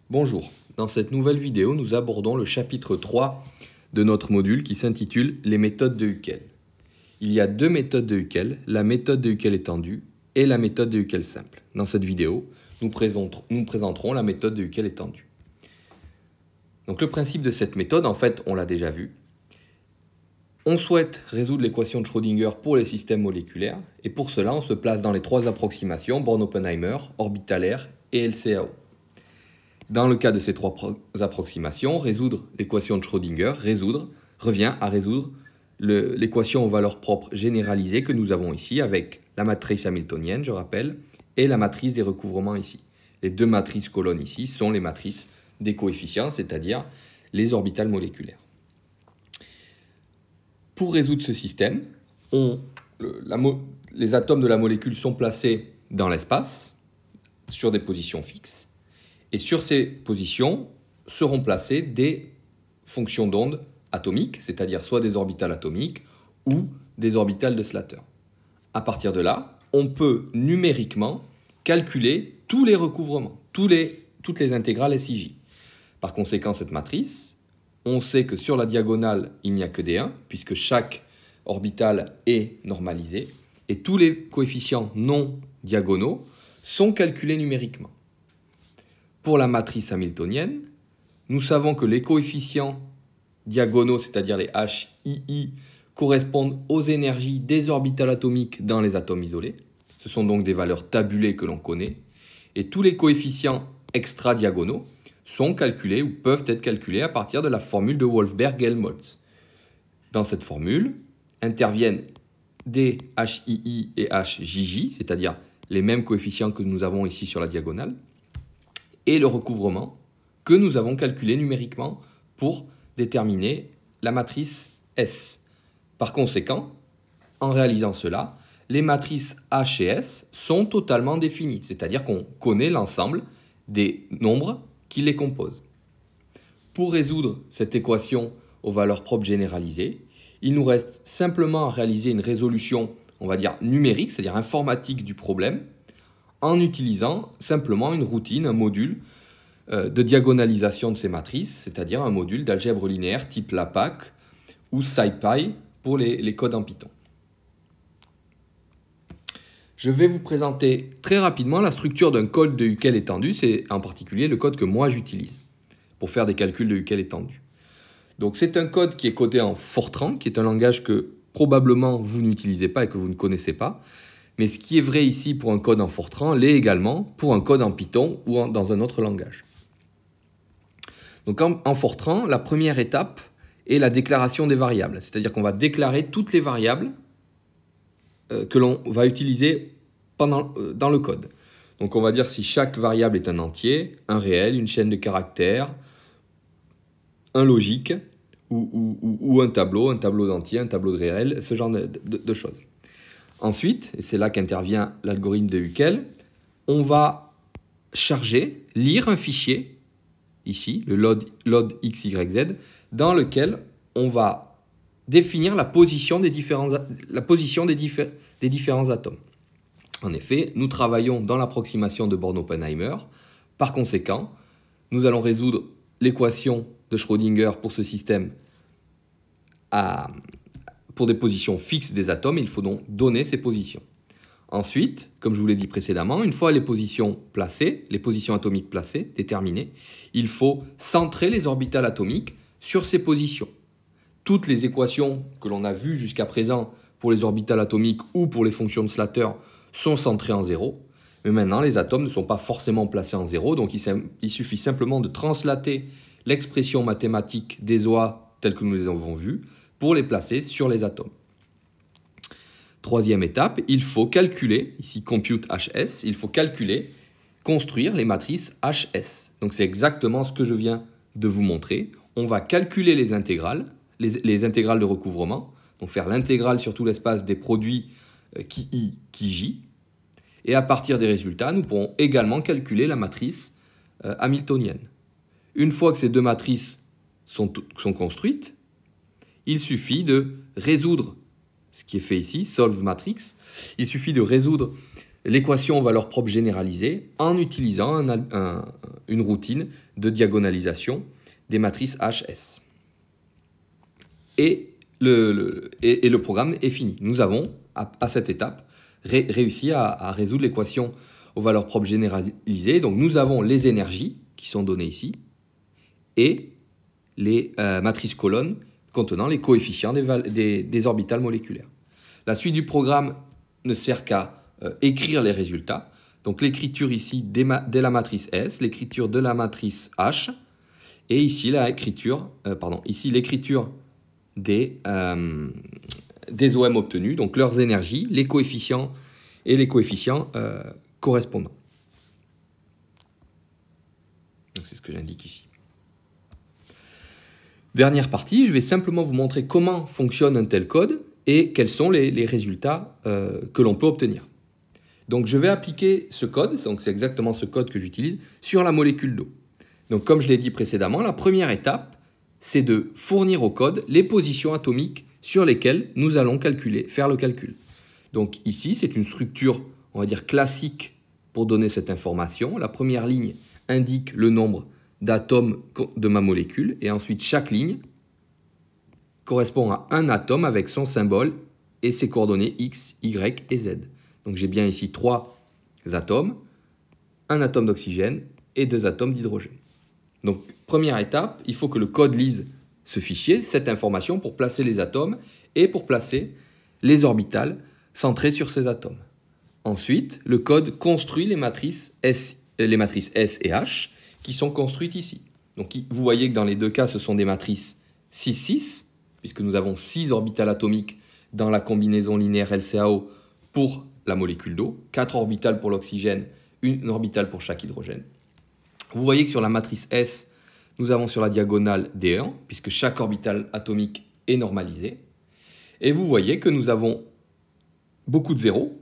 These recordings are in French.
Bonjour, dans cette nouvelle vidéo, nous abordons le chapitre 3 de notre module qui s'intitule « Les méthodes de Huckel ». Il y a deux méthodes de Huckel, la méthode de Huckel étendue et la méthode de Huckel simple. Dans cette vidéo, nous présenterons la méthode de Huckel étendue. Donc le principe de cette méthode, en fait, on l'a déjà vu. On souhaite résoudre l'équation de Schrödinger pour les systèmes moléculaires et pour cela, on se place dans les trois approximations Born-Oppenheimer, orbitalaire et LCAO. Dans le cas de ces trois approximations, résoudre l'équation de Schrödinger revient à résoudre l'équation aux valeurs propres généralisées que nous avons ici avec la matrice hamiltonienne, je rappelle, et la matrice des recouvrements ici. Les deux matrices colonnes ici sont les matrices des coefficients, c'est-à-dire les orbitales moléculaires. Pour résoudre ce système, les atomes de la molécule sont placés dans l'espace, sur des positions fixes. Et sur ces positions seront placées des fonctions d'onde atomiques, c'est-à-dire soit des orbitales atomiques ou des orbitales de Slater. À partir de là, on peut numériquement calculer tous les recouvrements, toutes les intégrales SIJ. Par conséquent, cette matrice, on sait que sur la diagonale, il n'y a que des 1, puisque chaque orbitale est normalisée, et tous les coefficients non diagonaux sont calculés numériquement. Pour la matrice hamiltonienne, nous savons que les coefficients diagonaux, c'est-à-dire les HII, correspondent aux énergies des orbitales atomiques dans les atomes isolés. Ce sont donc des valeurs tabulées que l'on connaît. Et tous les coefficients extra-diagonaux sont calculés ou peuvent être calculés à partir de la formule de Wolfberg-Helmholtz. Dans cette formule interviennent des HII et HJJ, c'est-à-dire les mêmes coefficients que nous avons ici sur la diagonale, et le recouvrement que nous avons calculé numériquement pour déterminer la matrice S. Par conséquent, en réalisant cela, les matrices H et S sont totalement définies, c'est-à-dire qu'on connaît l'ensemble des nombres qui les composent. Pour résoudre cette équation aux valeurs propres généralisées, il nous reste simplement à réaliser une résolution, on va dire numérique, c'est-à-dire informatique du problème, en utilisant simplement une routine, un module de diagonalisation de ces matrices, c'est-à-dire un module d'algèbre linéaire type LAPACK ou SciPy pour les codes en Python. Je vais vous présenter très rapidement la structure d'un code de Huckel étendu, c'est en particulier le code que moi j'utilise pour faire des calculs de Huckel étendu. Donc c'est un code qui est codé en Fortran, qui est un langage que probablement vous n'utilisez pas et que vous ne connaissez pas. Mais ce qui est vrai ici pour un code en Fortran l'est également pour un code en Python ou dans un autre langage. Donc en Fortran, la première étape est la déclaration des variables. C'est-à-dire qu'on va déclarer toutes les variables que l'on va utiliser dans le code. Donc on va dire si chaque variable est un entier, un réel, une chaîne de caractères, un logique ou un tableau d'entiers, un tableau de réel, ce genre de choses. Ensuite, et c'est là qu'intervient l'algorithme de Huckel, on va lire un fichier, ici, le load XYZ, dans lequel on va définir la position des différents atomes. En effet, nous travaillons dans l'approximation de Born-Oppenheimer. Par conséquent, nous allons résoudre l'équation de Schrödinger pour ce système pour des positions fixes des atomes, il faut donc donner ces positions. Ensuite, comme je vous l'ai dit précédemment, une fois les positions atomiques placées, déterminées, il faut centrer les orbitales atomiques sur ces positions. Toutes les équations que l'on a vues jusqu'à présent pour les orbitales atomiques ou pour les fonctions de Slater sont centrées en 0. Mais maintenant, les atomes ne sont pas forcément placés en 0, donc il suffit simplement de translater l'expression mathématique des OA telles que nous les avons vues pour les placer sur les atomes. Troisième étape, il faut calculer, ici compute HS, il faut construire les matrices HS. Donc c'est exactement ce que je viens de vous montrer. On va calculer les intégrales de recouvrement, donc faire l'intégrale sur tout l'espace des produits qui J. Et à partir des résultats, nous pourrons également calculer la matrice hamiltonienne. Une fois que ces deux matrices sont construites, il suffit de résoudre ce qui est fait ici, solve matrix. Il suffit de résoudre l'équation aux valeurs propres généralisées en utilisant une routine de diagonalisation des matrices HS. Et le programme est fini. Nous avons, à cette étape, réussi à résoudre l'équation aux valeurs propres généralisées. Donc nous avons les énergies qui sont données ici et les matrices colonnes contenant les coefficients des orbitales moléculaires. La suite du programme ne sert qu'à écrire les résultats. Donc l'écriture ici de la matrice S, l'écriture de la matrice H, et ici l'écriture des OM obtenus, donc leurs énergies, les coefficients et les coefficients correspondants. Donc c'est ce que j'indique ici. Dernière partie, je vais simplement vous montrer comment fonctionne un tel code et quels sont les résultats que l'on peut obtenir. Donc je vais appliquer ce code, donc c'est exactement ce code que j'utilise, sur la molécule d'eau. Donc comme je l'ai dit précédemment, la première étape, c'est de fournir au code les positions atomiques sur lesquelles nous allons faire le calcul. Donc ici, c'est une structure, on va dire, classique pour donner cette information. La première ligne indique le nombre d'atomes de ma molécule, et ensuite chaque ligne correspond à un atome avec son symbole et ses coordonnées X, Y et Z. Donc j'ai bien ici 3 atomes, un atome d'oxygène et 2 atomes d'hydrogène. Donc première étape, il faut que le code lise ce fichier, cette information, pour placer les atomes et pour placer les orbitales centrées sur ces atomes. Ensuite, le code construit les matrices S et H qui sont construites ici. Donc vous voyez que dans les deux cas, ce sont des matrices 6-6, puisque nous avons 6 orbitales atomiques dans la combinaison linéaire LCAO pour la molécule d'eau, 4 orbitales pour l'oxygène, une orbitale pour chaque hydrogène. Vous voyez que sur la matrice S, nous avons sur la diagonale D1, puisque chaque orbitale atomique est normalisée. Et vous voyez que nous avons beaucoup de zéros,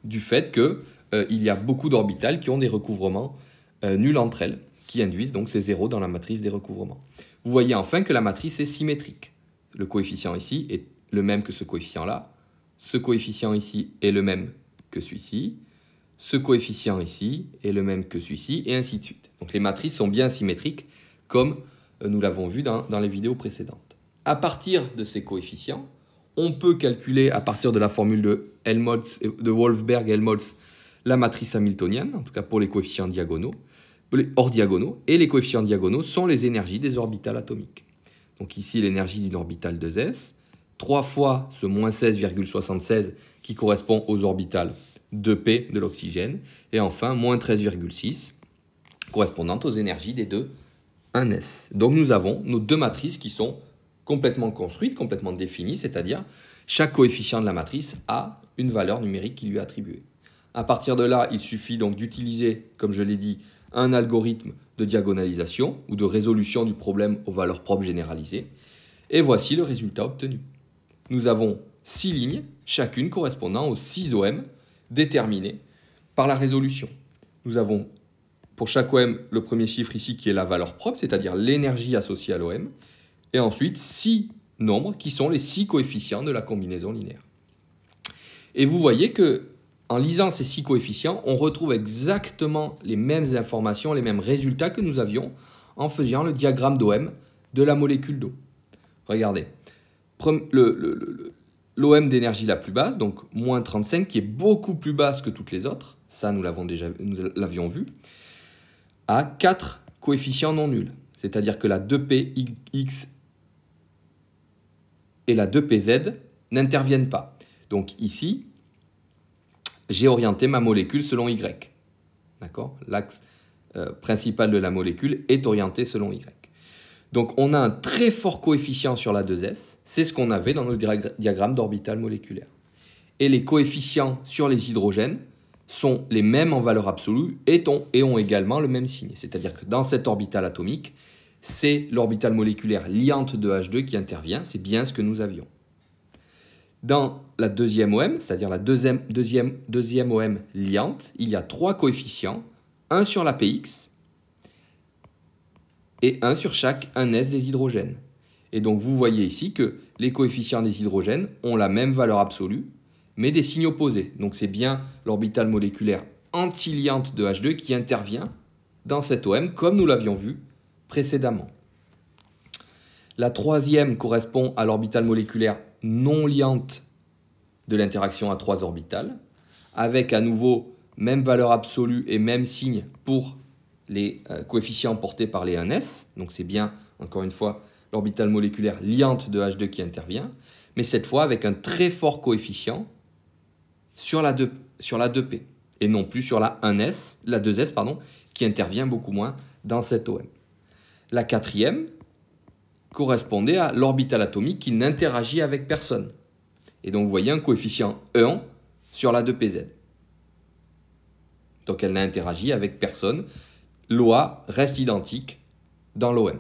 du fait qu'il y a beaucoup d'orbitales qui ont des recouvrements nuls entre elles, qui induisent donc ces zéros dans la matrice des recouvrements. Vous voyez enfin que la matrice est symétrique. Le coefficient ici est le même que ce coefficient-là. Ce coefficient ici est le même que celui-ci. Ce coefficient ici est le même que celui-ci, et ainsi de suite. Donc les matrices sont bien symétriques, comme nous l'avons vu dans les vidéos précédentes. À partir de ces coefficients, on peut calculer, à partir de la formule de Wolfberg-Helmholtz, la matrice hamiltonienne, en tout cas pour les coefficients diagonaux, hors diagonaux, et les coefficients diagonaux sont les énergies des orbitales atomiques. Donc ici, l'énergie d'une orbitale 2s, 3 fois ce moins 16,76 qui correspond aux orbitales 2p de l'oxygène, et enfin moins 13,6 correspondant aux énergies des deux 1s. Donc nous avons nos deux matrices qui sont complètement construites, complètement définies, c'est-à-dire chaque coefficient de la matrice a une valeur numérique qui lui est attribuée. À partir de là, il suffit donc d'utiliser, comme je l'ai dit, un algorithme de diagonalisation ou de résolution du problème aux valeurs propres généralisées. Et voici le résultat obtenu. Nous avons 6 lignes, chacune correspondant aux 6 OM déterminées par la résolution. Nous avons pour chaque OM le premier chiffre ici qui est la valeur propre, c'est-à-dire l'énergie associée à l'OM, et ensuite 6 nombres qui sont les 6 coefficients de la combinaison linéaire. Et vous voyez que en lisant ces 6 coefficients, on retrouve exactement les mêmes informations, les mêmes résultats que nous avions en faisant le diagramme d'OM de la molécule d'eau. Regardez, l'OM d'énergie la plus basse, donc moins 35, qui est beaucoup plus basse que toutes les autres, ça nous l'avions vu, a 4 coefficients non nuls. C'est-à-dire que la 2px et la 2pz n'interviennent pas. Donc ici, j'ai orienté ma molécule selon Y. D'accord ? L'axe principal de la molécule est orienté selon Y. Donc on a un très fort coefficient sur la 2s, c'est ce qu'on avait dans nos diagrammes d'orbital moléculaire. Et les coefficients sur les hydrogènes sont les mêmes en valeur absolue et ont également le même signe. C'est-à-dire que dans cette orbitale atomique, c'est l'orbitale moléculaire liante de H2 qui intervient, c'est bien ce que nous avions. Dans la deuxième OM, c'est-à-dire la deuxième OM liante, il y a 3 coefficients, un sur la px et un sur chaque 1s des hydrogènes. Et donc vous voyez ici que les coefficients des hydrogènes ont la même valeur absolue, mais des signes opposés. Donc c'est bien l'orbitale moléculaire antiliante de H2 qui intervient dans cet OM, comme nous l'avions vu précédemment. La troisième correspond à l'orbitale moléculaire non liante de l'interaction à 3 orbitales, avec à nouveau même valeur absolue et même signe pour les coefficients portés par les 1s. Donc c'est bien, encore une fois, l'orbitale moléculaire liante de H2 qui intervient, mais cette fois avec un très fort coefficient sur la 2P, et non plus sur la 2S, qui intervient beaucoup moins dans cet OM. La quatrième correspondait à l'orbitale atomique qui n'interagit avec personne. Et donc vous voyez un coefficient 1 sur la 2PZ. Donc elle n'interagit avec personne. L'OA reste identique dans l'OM.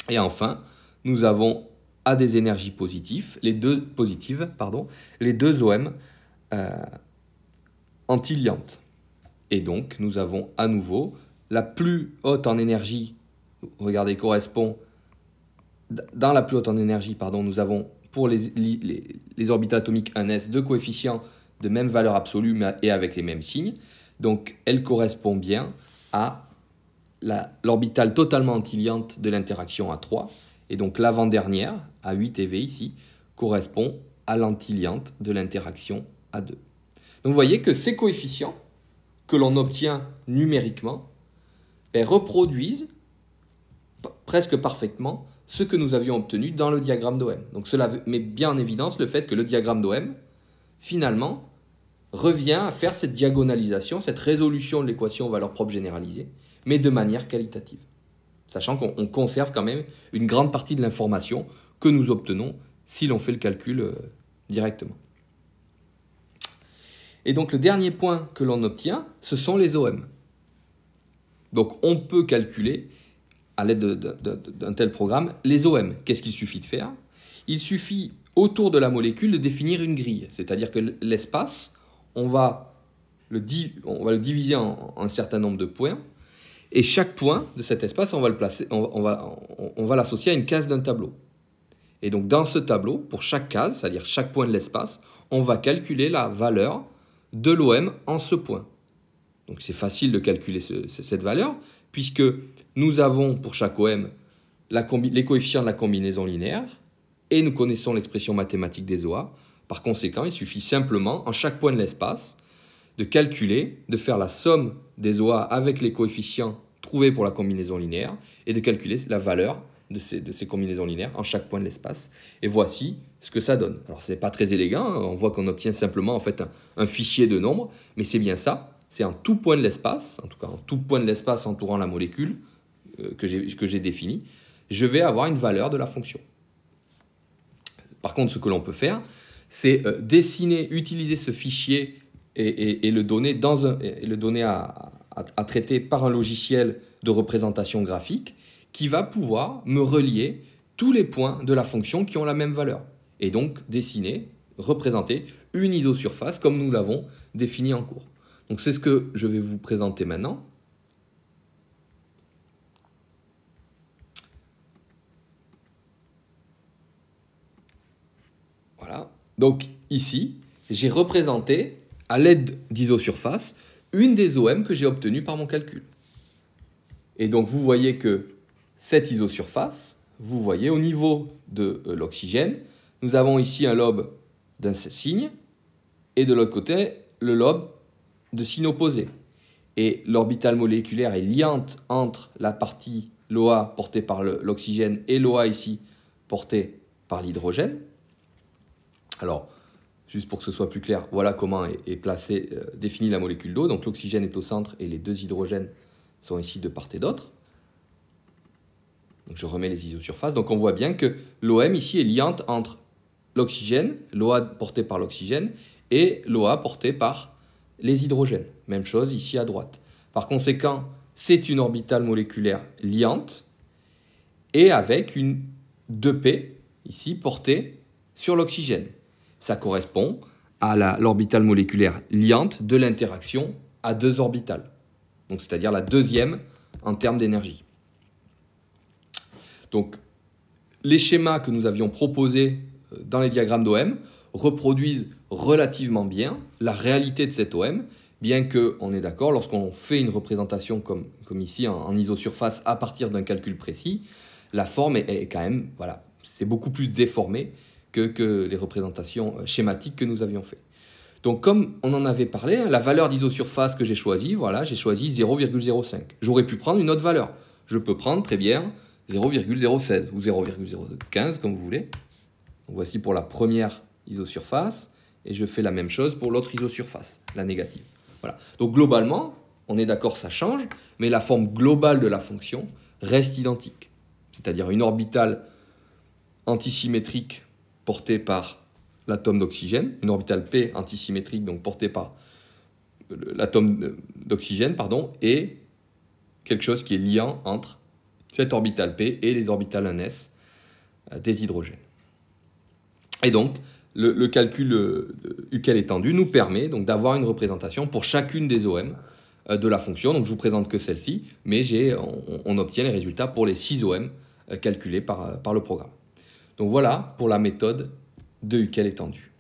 Et enfin, nous avons à des énergies positives, les deux OM antiliantes. Et donc nous avons à nouveau la plus haute en énergie, regardez, correspond, dans la plus haute en énergie, nous avons pour les orbitales atomiques 1s deux coefficients de même valeur absolue et avec les mêmes signes. Donc elle correspond bien à l'orbitale totalement antiliante de l'interaction à 3. Et donc l'avant-dernière, à 8 eV ici, correspond à l'antiliante de l'interaction à 2. Donc vous voyez que ces coefficients que l'on obtient numériquement reproduisent presque parfaitement ce que nous avions obtenu dans le diagramme d'OM. Donc cela met bien en évidence le fait que le diagramme d'OM, finalement, revient à faire cette diagonalisation, cette résolution de l'équation aux valeurs propres généralisées, mais de manière qualitative. Sachant qu'on conserve quand même une grande partie de l'information que nous obtenons si l'on fait le calcul directement. Et donc le dernier point que l'on obtient, ce sont les OM. Donc on peut calculer, à l'aide d'un tel programme, les OM. Qu'est-ce qu'il suffit de faire? Il suffit, autour de la molécule, de définir une grille. C'est-à-dire que l'espace, on va le diviser en un certain nombre de points, et chaque point de cet espace, on va l'associer à une case d'un tableau. Et donc dans ce tableau, pour chaque case, c'est-à-dire chaque point de l'espace, on va calculer la valeur de l'OM en ce point. Donc c'est facile de calculer cette valeur, puisque nous avons pour chaque OM les coefficients de la combinaison linéaire, et nous connaissons l'expression mathématique des OA. Par conséquent, il suffit simplement, en chaque point de l'espace, de calculer, de faire la somme des OA avec les coefficients trouvés pour la combinaison linéaire, et de calculer la valeur de ces combinaisons linéaires en chaque point de l'espace. Et voici ce que ça donne. Alors ce n'est pas très élégant, hein, on voit qu'on obtient simplement en fait un fichier de nombres, mais c'est bien ça. C'est en tout point de l'espace, en tout cas en tout point de l'espace entourant la molécule que j'ai défini, je vais avoir une valeur de la fonction. Par contre, ce que l'on peut faire, c'est utiliser ce fichier et le donner à traiter par un logiciel de représentation graphique qui va pouvoir me relier tous les points de la fonction qui ont la même valeur. Et donc représenter une isosurface comme nous l'avons défini en cours. Donc c'est ce que je vais vous présenter maintenant. Voilà. Donc ici, j'ai représenté à l'aide d'isosurface une des OM que j'ai obtenues par mon calcul. Et donc vous voyez que cette isosurface, vous voyez au niveau de l'oxygène, nous avons ici un lobe d'un signe et de l'autre côté le lobe de signe opposé. Et l'orbitale moléculaire est liante entre la partie l'OA portée par l'oxygène et l'OA ici portée par l'hydrogène. Alors, juste pour que ce soit plus clair, voilà comment est définie la molécule d'eau. Donc l'oxygène est au centre et les deux hydrogènes sont ici de part et d'autre. Donc je remets les isosurfaces. Donc on voit bien que l'OM ici est liante entre l'oxygène, l'OA portée par l'oxygène, et l'OA portée par les hydrogènes. Même chose ici à droite. Par conséquent, c'est une orbitale moléculaire liante et avec une 2P ici portée sur l'oxygène. Ça correspond à l'orbitale moléculaire liante de l'interaction à deux orbitales. Donc c'est-à-dire la deuxième en termes d'énergie. Donc les schémas que nous avions proposés dans les diagrammes d'OM reproduisent relativement bien la réalité de cet OM, bien qu'on est d'accord, lorsqu'on fait une représentation comme ici en isosurface à partir d'un calcul précis, la forme est quand même, voilà, c'est beaucoup plus déformé que les représentations schématiques que nous avions fait. Donc comme on en avait parlé, la valeur d'isosurface que j'ai choisie, voilà, j'ai choisi 0,05. J'aurais pu prendre une autre valeur. Je peux prendre très bien 0,016 ou 0,015 comme vous voulez. Donc voici pour la première isosurface et je fais la même chose pour l'autre isosurface, la négative. Voilà. Donc globalement, on est d'accord, ça change, mais la forme globale de la fonction reste identique. C'est-à-dire une orbitale antisymétrique portée par l'atome d'oxygène, une orbitale P antisymétrique donc portée par l'atome d'oxygène, et quelque chose qui est liant entre cette orbitale P et les orbitales 1s des hydrogènes. Et donc, le calcul Huckel étendu nous permet donc d'avoir une représentation pour chacune des OM de la fonction. Donc, je vous présente que celle-ci, mais on obtient les résultats pour les 6 OM calculés par le programme. Donc voilà pour la méthode de Huckel étendu.